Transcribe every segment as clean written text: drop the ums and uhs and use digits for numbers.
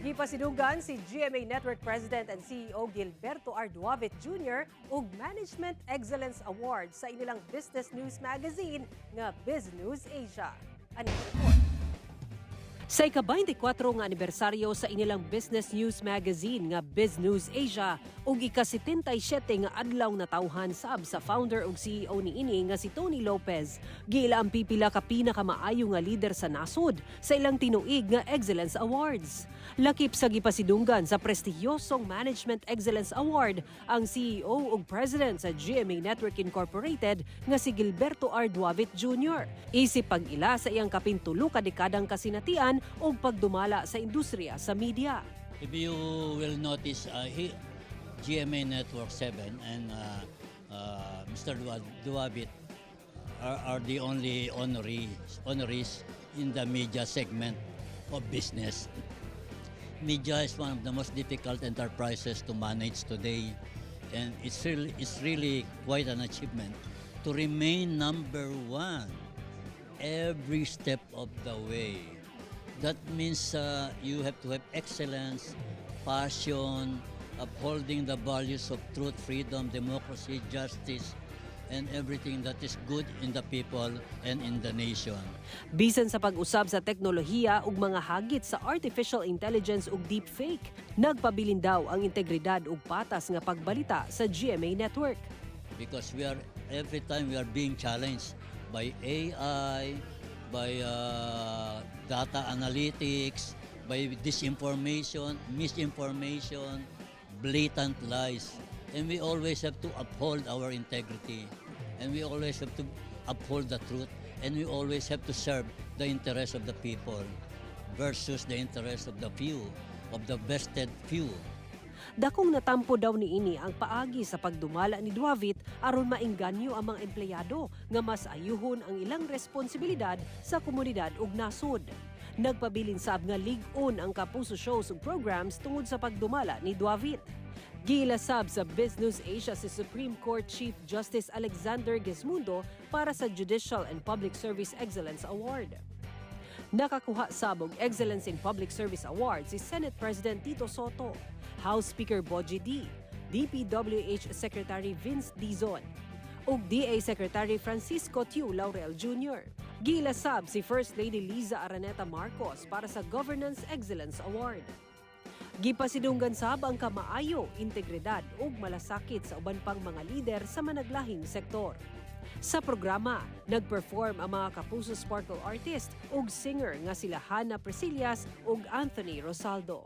Gipasidunggan si GMA Network President and CEO Gilberto R. Duavit Jr. ug Management Excellence Award sa inilang business news magazine nga Biz News Asia. Ani report. Sa ika-24 nga anibersaryo sa inilang business news magazine nga Biz News Asia ug ika-77 nga adlaw na tawhan sab sa founder ug CEO niini nga si Tony Lopez, giila ang pipila ka pinakamaayo nga leader sa nasod sa ilang tinuig nga Excellence Awards. Lakip sa gipasidunggan sa prestihiyosong Management Excellence Award ang CEO ug President sa GMA Network Incorporated nga si Gilberto R. Duavit Jr. Isip pag-ila sa iyang kapintulo ka dekadang kasinatian o pagdumala sa industriya sa media. If you will notice, GMA Network 7 and Mr. Duavit are the only honorees in the media segment of business. Media is one of the most difficult enterprises to manage today, and it's really quite an achievement to remain number one every step of the way. That means you have to have excellence, passion, upholding the values of truth, freedom, democracy, justice, and everything that is good in the people and in the nation. Bisan sa pag-usab sa teknolohiya ug mga hagit sa artificial intelligence ug deepfake, nagpabilin daw ang integridad ug patas nga pagbalita sa GMA Network. Because every time we are being challenged by AI, by data analytics, by disinformation, misinformation, blatant lies. And we always have to uphold our integrity. And we always have to uphold the truth. And we always have to serve the interest of the people versus the interest of the few, of the vested few. Dakong natampo daw niini ang paagi sa pagdumala ni Duavit aron maengganyo ang mga empleyado nga mas ayuhon ang ilang responsibilidad sa komunidad ug nasod. Nagpabilin sab nga lig-on ang kapuso shows ug programs tungod sa pagdumala ni Duavit. Giilasab sa Business Asia si Supreme Court Chief Justice Alexander Gesmundo para sa Judicial and Public Service Excellence Award. Nakakuha sabog Excellence in Public Service Award si Senate President Tito Soto, House Speaker Bogie D, DPWH Secretary Vince Dizon, ug DA Secretary Francisco Tiu Laurel Jr. Giilasab si First Lady Liza Araneta Marcos para sa Governance Excellence Award. Gipasidunggan sab ang kamaayo, integridad ug malasakit sa uban pang mga lider sa managlahing sektor. Sa programa, nag-perform ang mga Kapuso Sparkle artist ug singer nga sila Hannah Presillas ug Anthony Rosaldo.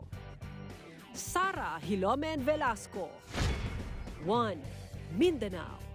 Sara Hilomen Velasco, 1 Mindanao.